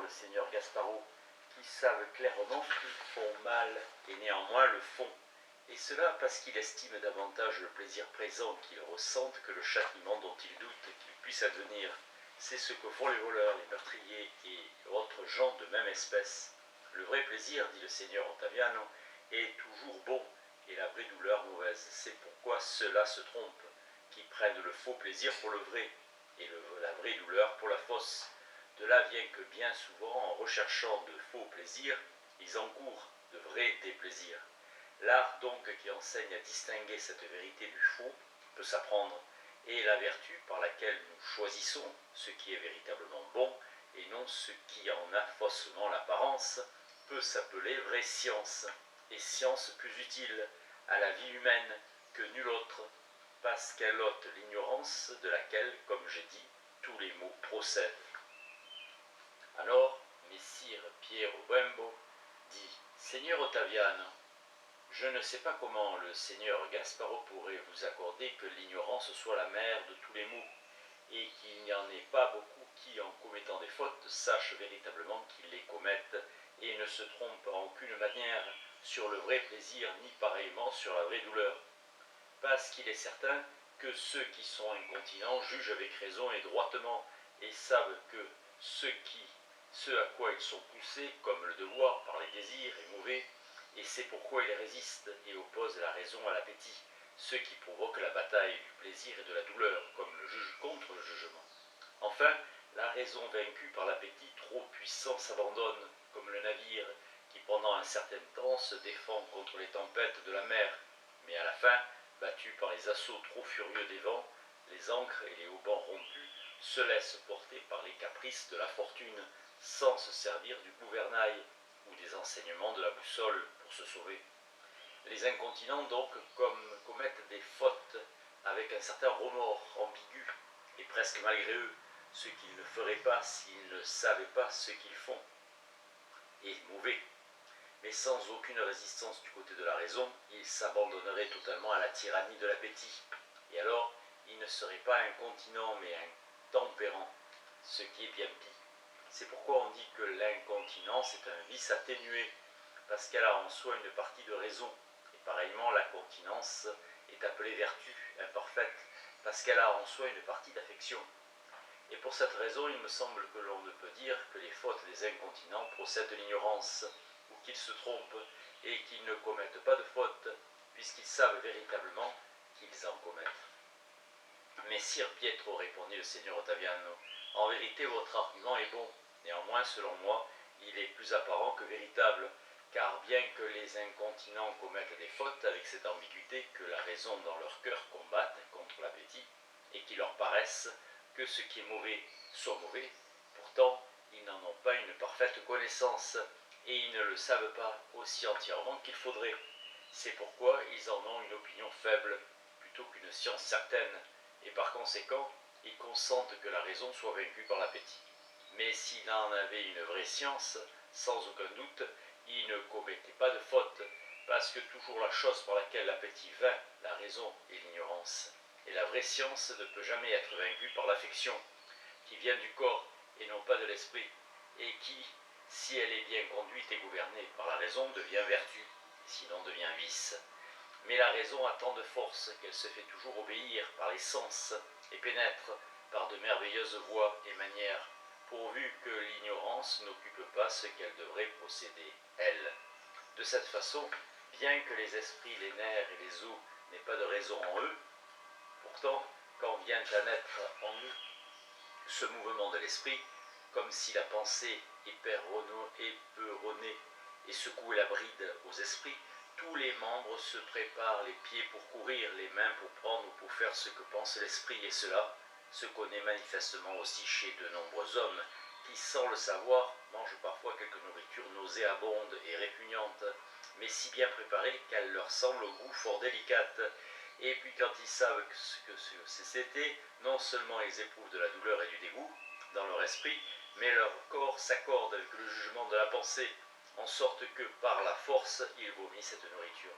le seigneur Gasparo, qui savent clairement qu'ils font mal et néanmoins le font. Et cela parce qu'ils estiment davantage le plaisir présent qu'ils ressentent que le châtiment dont ils doutent qu'il puisse advenir. C'est ce que font les voleurs, les meurtriers et autres gens de même espèce. Le vrai plaisir, dit le seigneur Ottaviano, est toujours bon et la vraie douleur mauvaise. C'est pourquoi ceux-là se trompent, qui prennent le faux plaisir pour le vrai et la vraie douleur pour la fausse. De là vient que bien souvent, en recherchant de faux plaisirs, ils encourent de vrais déplaisirs. L'art donc qui enseigne à distinguer cette vérité du faux peut s'apprendre, et la vertu par laquelle nous choisissons ce qui est véritablement bon et non ce qui en a faussement l'apparence peut s'appeler vraie science, et science plus utile à la vie humaine que nulle autre, parce qu'elle ôte l'ignorance de laquelle, comme j'ai dit, tous les mots procèdent. Alors, Messire Piero Bembo dit « Seigneur Ottaviano, je ne sais pas comment le seigneur Gasparo pourrait vous accorder que l'ignorance soit la mère de tous les maux, et qu'il n'y en ait pas beaucoup qui, en commettant des fautes, sachent véritablement qu'ils les commettent et ne se trompent en aucune manière sur le vrai plaisir ni pareillement sur la vraie douleur. Parce qu'il est certain que ceux qui sont incontinents jugent avec raison et droitement et savent que ce à quoi ils sont poussés, comme le devoir par les désirs, est mauvais, et c'est pourquoi ils résistent et opposent la raison à l'appétit, ce qui provoque la bataille du plaisir et de la douleur, comme le juge contre le jugement. Enfin, la raison vaincue par l'appétit trop puissant s'abandonne, comme le navire qui pendant un certain temps se défend contre les tempêtes de la mer, mais à la fin, battu par les assauts trop furieux des vents, les ancres et les haubans rompus se laissent porter par les caprices de la fortune, sans se servir du gouvernail ou des enseignements de la boussole pour se sauver. Les incontinents donc commettent des fautes avec un certain remords ambigu et presque malgré eux, ce qu'ils ne feraient pas s'ils ne savaient pas ce qu'ils font, et mauvais. Mais sans aucune résistance du côté de la raison, ils s'abandonneraient totalement à la tyrannie de l'appétit, et alors ils ne seraient pas incontinents mais intempérants, ce qui est bien pis. C'est pourquoi on dit que l'incontinence est un vice atténué, parce qu'elle a en soi une partie de raison, et pareillement la continence est appelée vertu imparfaite, parce qu'elle a en soi une partie d'affection. Et pour cette raison, il me semble que l'on ne peut dire que les fautes des incontinents procèdent de l'ignorance, ou qu'ils se trompent, et qu'ils ne commettent pas de fautes, puisqu'ils savent véritablement qu'ils en commettent. Messire Pietro, répondit le seigneur Ottaviano, en vérité votre argument est bon. Néanmoins, selon moi, il est plus apparent que véritable, car bien que les incontinents commettent des fautes avec cette ambiguïté que la raison dans leur cœur combatte contre l'appétit, et qu'il leur paraisse que ce qui est mauvais soit mauvais, pourtant ils n'en ont pas une parfaite connaissance, et ils ne le savent pas aussi entièrement qu'il faudrait. C'est pourquoi ils en ont une opinion faible, plutôt qu'une science certaine, et par conséquent, ils consentent que la raison soit vaincue par l'appétit. Mais s'il en avait une vraie science, sans aucun doute, il ne commettait pas de faute, parce que toujours la chose par laquelle l'appétit vainc la raison est l'ignorance. Et la vraie science ne peut jamais être vaincue par l'affection, qui vient du corps et non pas de l'esprit, et qui, si elle est bien conduite et gouvernée par la raison, devient vertu, sinon devient vice. Mais la raison a tant de force qu'elle se fait toujours obéir par les sens et pénètre par de merveilleuses voies et manières, pourvu que l'ignorance n'occupe pas ce qu'elle devrait posséder, elle. De cette façon, bien que les esprits, les nerfs et les os n'aient pas de raison en eux, pourtant, quand vient à naître en nous ce mouvement de l'esprit, comme si la pensée éperonnait et secouait la bride aux esprits, tous les membres se préparent, les pieds pour courir, les mains pour prendre ou pour faire ce que pense l'esprit, et cela se connaît manifestement aussi chez de nombreux hommes qui, sans le savoir, mangent parfois quelque nourriture nauséabonde et répugnante, mais si bien préparée qu'elle leur semble au goût fort délicate. Et puis quand ils savent que c'était, non seulement ils éprouvent de la douleur et du dégoût dans leur esprit, mais leur corps s'accorde avec le jugement de la pensée, en sorte que par la force, ils vomissent cette nourriture.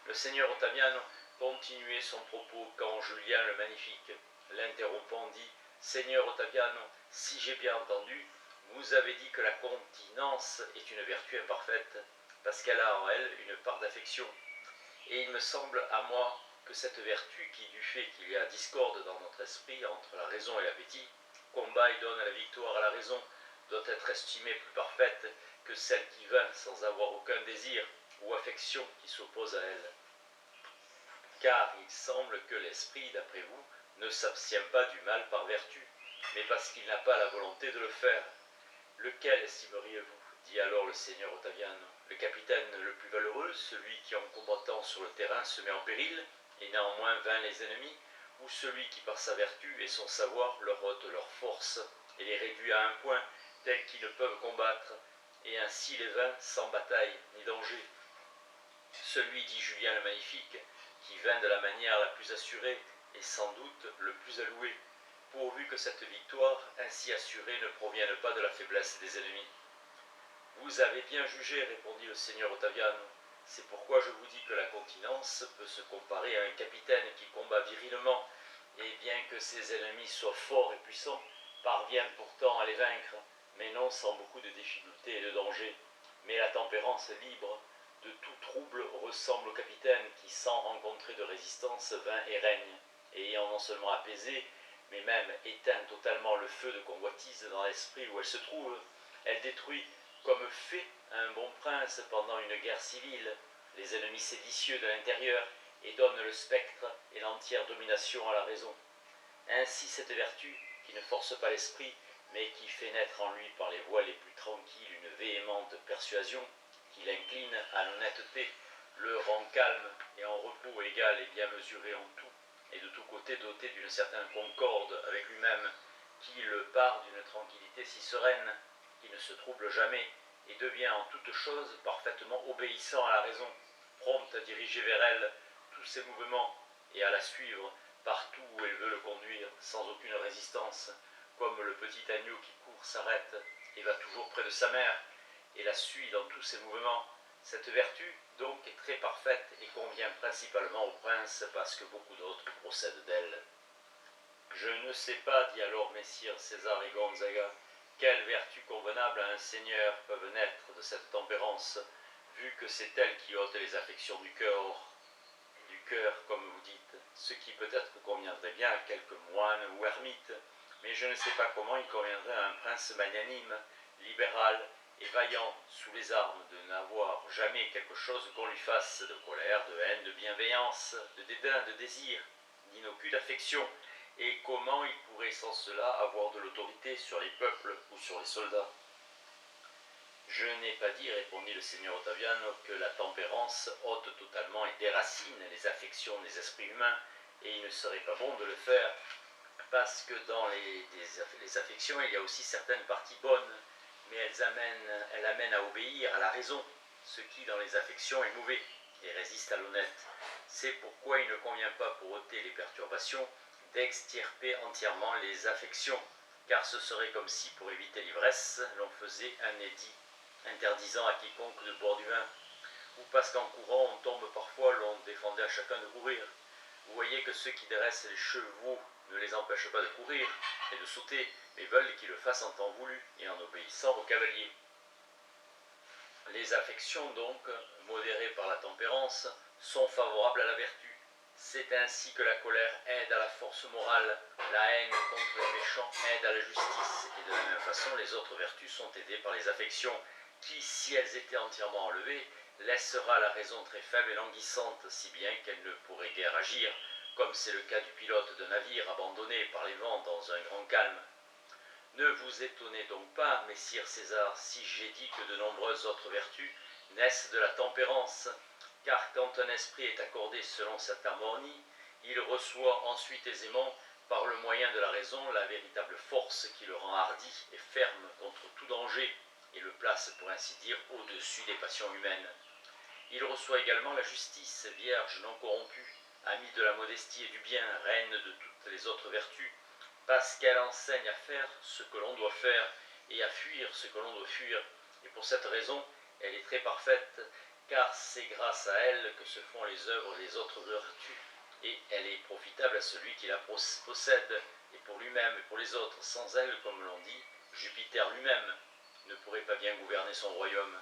Le seigneur Ottaviano continuait son propos quand Julien le Magnifique, l'interrompant, dit « Seigneur Ottaviano, si j'ai bien entendu, Vous avez dit que la continence est une vertu imparfaite, parce qu'elle a en elle une part d'affection. Et il me semble à moi que cette vertu qui, du fait qu'il y a discorde dans notre esprit entre la raison et l'appétit, combat et donne la victoire à la raison, doit être estimée plus parfaite que celle qui vint sans avoir aucun désir ou affection qui s'oppose à elle. Car il semble que l'esprit, d'après vous, ne s'abstient pas du mal par vertu, mais parce qu'il n'a pas la volonté de le faire. Lequel estimeriez-vous? Dit alors le seigneur Ottaviano. Le capitaine le plus valeureux, celui qui en combattant sur le terrain se met en péril, et néanmoins vainc les ennemis, ou celui qui par sa vertu et son savoir leur ôte leur force, et les réduit à un point tel qu'ils ne peuvent combattre, et ainsi les vainc sans bataille ni danger? Celui, dit Julien le Magnifique, qui vainc de la manière la plus assurée, et sans doute le plus alloué, pourvu que cette victoire, ainsi assurée, ne provienne pas de la faiblesse des ennemis. Vous avez bien jugé, répondit le seigneur Ottaviano. C'est pourquoi je vous dis que la continence peut se comparer à un capitaine qui combat virilement, et bien que ses ennemis soient forts et puissants, parvient pourtant à les vaincre, mais non sans beaucoup de difficultés et de dangers. Mais la tempérance libre de tout trouble ressemble au capitaine qui, sans rencontrer de résistance, vint et règne, et ayant non seulement apaisé, mais même éteint totalement le feu de convoitise dans l'esprit où elle se trouve, elle détruit, comme fait un bon prince pendant une guerre civile, les ennemis séditieux de l'intérieur, et donne le spectre et l'entière domination à la raison. Ainsi cette vertu, qui ne force pas l'esprit, mais qui fait naître en lui par les voies les plus tranquilles une véhémente persuasion, qui l'incline à l'honnêteté, le rend calme et en repos égal et bien mesuré en tout, et de tous côtés doté d'une certaine concorde avec lui-même, qui le part d'une tranquillité si sereine, qui ne se trouble jamais, et devient en toutes choses parfaitement obéissant à la raison, prompt à diriger vers elle tous ses mouvements, et à la suivre partout où elle veut le conduire, sans aucune résistance, comme le petit agneau qui court s'arrête et va toujours près de sa mère, et la suit dans tous ses mouvements. Cette vertu, donc, est très parfaite et convient principalement au prince, parce que beaucoup d'autres procèdent d'elle. Je ne sais pas, dit alors messire César et Gonzaga, quelles vertus convenables à un seigneur peuvent naître de cette tempérance, vu que c'est elle qui ôte les affections du cœur, comme vous dites, ce qui peut-être conviendrait bien à quelques moines ou ermites, mais je ne sais pas comment il conviendrait à un prince magnanime, libéral et vaillant sous les armes de n'avoir jamais quelque chose qu'on lui fasse de colère, de haine, de bienveillance, de dédain, de désir, ni aucune affection, et comment il pourrait sans cela avoir de l'autorité sur les peuples ou sur les soldats? Je n'ai pas dit, répondit le seigneur Ottaviano, que la tempérance ôte totalement et déracine les affections des esprits humains, et il ne serait pas bon de le faire, parce que dans les affections, il y a aussi certaines parties bonnes, mais elles amènent à obéir à la raison, ce qui dans les affections est mauvais, et résiste à l'honnête. C'est pourquoi il ne convient pas, pour ôter les perturbations, d'extirper entièrement les affections, car ce serait comme si, pour éviter l'ivresse, l'on faisait un édit interdisant à quiconque de boire du vin, ou parce qu'en courant on tombe parfois, l'on défendait à chacun de courir. Vous voyez que ceux qui dressent les chevaux ne les empêchent pas de courir et de sauter, mais veulent qu'ils le fassent en temps voulu et en obéissant aux cavaliers. Les affections donc, modérées par la tempérance, sont favorables à la vertu. C'est ainsi que la colère aide à la force morale, la haine contre les méchants aide à la justice, et de la même façon les autres vertus sont aidées par les affections, qui, si elles étaient entièrement enlevées, laissera la raison très faible et languissante, si bien qu'elle ne pourrait guère agir, comme c'est le cas du pilote d'un navire abandonné par les vents dans un grand calme. Ne vous étonnez donc pas, messire César, si j'ai dit que de nombreuses autres vertus naissent de la tempérance, car quand un esprit est accordé selon cette harmonie, il reçoit ensuite aisément, par le moyen de la raison, la véritable force qui le rend hardi et ferme contre tout danger, et le place, pour ainsi dire, au-dessus des passions humaines. Il reçoit également la justice, vierge non corrompue, amie de la modestie et du bien, reine de toutes les autres vertus, parce qu'elle enseigne à faire ce que l'on doit faire et à fuir ce que l'on doit fuir. Et pour cette raison, elle est très parfaite, car c'est grâce à elle que se font les œuvres des autres vertus, et elle est profitable à celui qui la possède, et pour lui-même et pour les autres. Sans elle, comme l'on dit, Jupiter lui-même ne pourrait pas bien gouverner son royaume.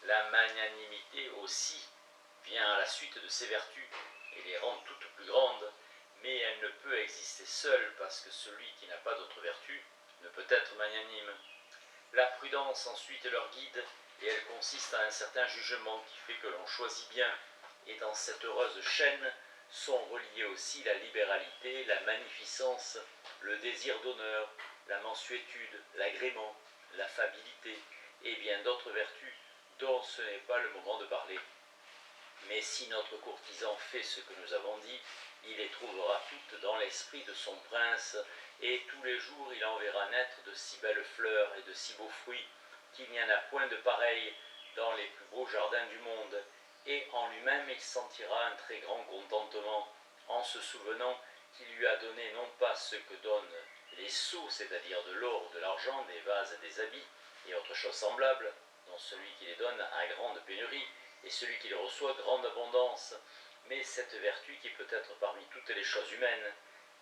La magnanimité aussi vient à la suite de ses vertus et les rend toutes plus grandes, mais elle ne peut exister seule parce que celui qui n'a pas d'autre vertu ne peut être magnanime. La prudence ensuite leur guide et elle consiste à un certain jugement qui fait que l'on choisit bien, et dans cette heureuse chaîne sont reliés aussi la libéralité, la magnificence, le désir d'honneur, la mansuétude, l'agrément, l'affabilité et bien d'autres vertus dont ce n'est pas le moment de parler. Mais si notre courtisan fait ce que nous avons dit, il les trouvera toutes dans l'esprit de son prince, et tous les jours il en verra naître de si belles fleurs et de si beaux fruits, qu'il n'y en a point de pareils dans les plus beaux jardins du monde, et en lui-même il sentira un très grand contentement, en se souvenant qu'il lui a donné non pas ce que donnent les sceaux, c'est-à-dire de l'or, de l'argent, des vases, des habits, et autres choses semblables, dont celui qui les donne a grande pénurie, et celui qui les reçoit grande abondance, mais cette vertu qui peut être parmi toutes les choses humaines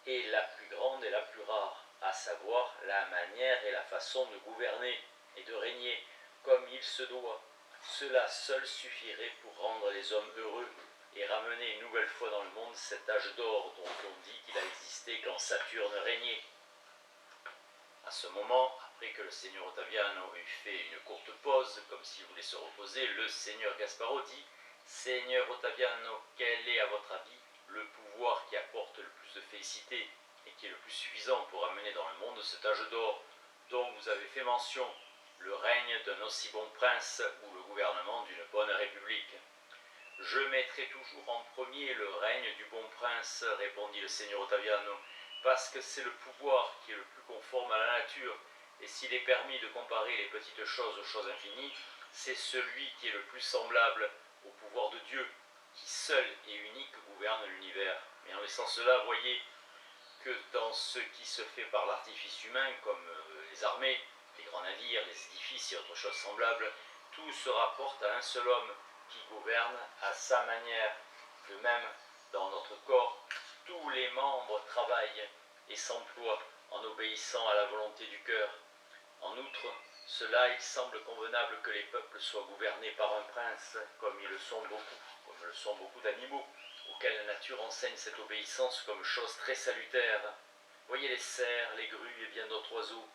est la plus grande et la plus rare, à savoir la manière et la façon de gouverner et de régner comme il se doit. Cela seul suffirait pour rendre les hommes heureux et ramener une nouvelle fois dans le monde cet âge d'or dont on dit qu'il a existé quand Saturne régnait. À ce moment, après que le Seigneur Ottaviano eut fait une courte pause, comme s'il voulait se reposer, le Seigneur Gasparo dit « Seigneur Ottaviano, quel est à votre avis le pouvoir qui apporte le plus de félicité et qui est le plus suffisant pour amener dans le monde cet âge d'or dont vous avez fait mention, le règne d'un aussi bon prince ou le gouvernement d'une bonne république ?» « Je mettrai toujours en premier le règne du bon prince, répondit le Seigneur Ottaviano, parce que c'est le pouvoir qui est le plus conforme à la nature, et s'il est permis de comparer les petites choses aux choses infinies, c'est celui qui est le plus semblable au pouvoir de Dieu, qui seul et unique gouverne l'univers. Mais en laissant cela, voyez que dans ce qui se fait par l'artifice humain, comme les armées, les grands navires, les édifices et autres choses semblables, tout se rapporte à un seul homme qui gouverne à sa manière. De même, dans notre corps, tous les membres travaillent et s'emploient en obéissant à la volonté du cœur. En outre, cela, il semble convenable que les peuples soient gouvernés par un prince, comme le sont beaucoup d'animaux, auxquels la nature enseigne cette obéissance comme chose très salutaire. Voyez les cerfs, les grues et bien d'autres oiseaux.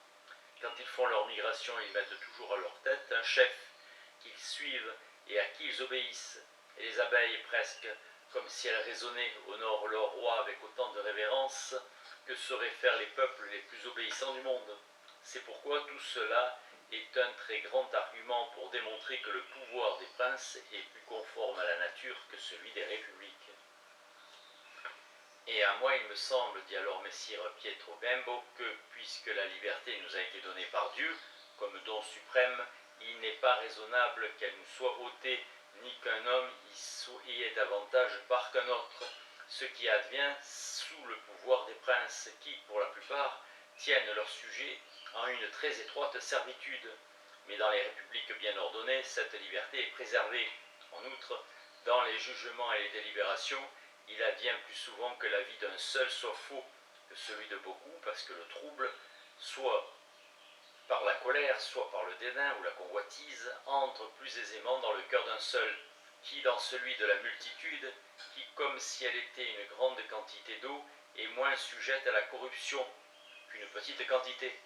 Quand ils font leur migration, ils mettent toujours à leur tête un chef qu'ils suivent et à qui ils obéissent. Et les abeilles, presque comme si elles raisonnaient, honorent leur roi avec autant de révérence que sauraient faire les peuples les plus obéissants du monde. C'est pourquoi tout cela est un très grand argument pour démontrer que le pouvoir des princes est plus conforme à la nature que celui des républiques. Et à moi, il me semble, dit alors Messire Pietro Bembo, que puisque la liberté nous a été donnée par Dieu, comme don suprême, il n'est pas raisonnable qu'elle nous soit ôtée, ni qu'un homme y ait davantage part qu'un autre, ce qui advient sous le pouvoir des princes qui, pour la plupart, tiennent leurs sujets en une très étroite servitude. Mais dans les républiques bien ordonnées, cette liberté est préservée. En outre, dans les jugements et les délibérations, il advient plus souvent que l'avis d'un seul soit faux que celui de beaucoup, parce que le trouble, soit par la colère, soit par le dédain ou la convoitise, entre plus aisément dans le cœur d'un seul, qui dans celui de la multitude, qui comme si elle était une grande quantité d'eau, est moins sujette à la corruption qu'une petite quantité.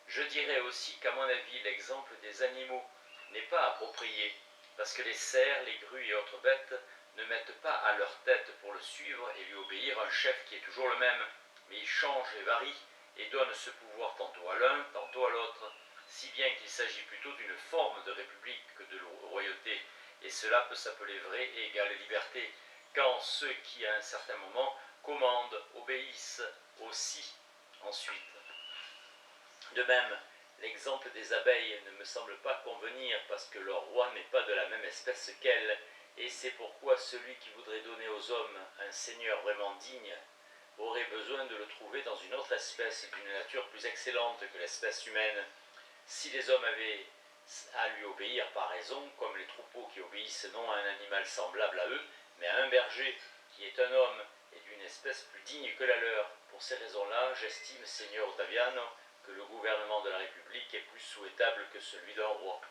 Je dirais aussi qu'à mon avis, l'exemple des animaux n'est pas approprié, parce que les cerfs, les grues et autres bêtes ne mettent pas à leur tête pour le suivre et lui obéir un chef qui est toujours le même, mais ils changent et varient et donnent ce pouvoir tantôt à l'un, tantôt à l'autre, si bien qu'il s'agit plutôt d'une forme de république que de royauté, et cela peut s'appeler vraie et égale liberté, quand ceux qui, à un certain moment, commandent, obéissent aussi ensuite. De même, l'exemple des abeilles ne me semble pas convenir parce que leur roi n'est pas de la même espèce qu'elles, et c'est pourquoi celui qui voudrait donner aux hommes un seigneur vraiment digne aurait besoin de le trouver dans une autre espèce d'une nature plus excellente que l'espèce humaine. Si les hommes avaient à lui obéir par raison, comme les troupeaux qui obéissent non à un animal semblable à eux, mais à un berger qui est un homme et d'une espèce plus digne que la leur. Pour ces raisons-là, j'estime, Seigneur Ottaviano, que le gouvernement de la République est plus souhaitable que celui d'un roi.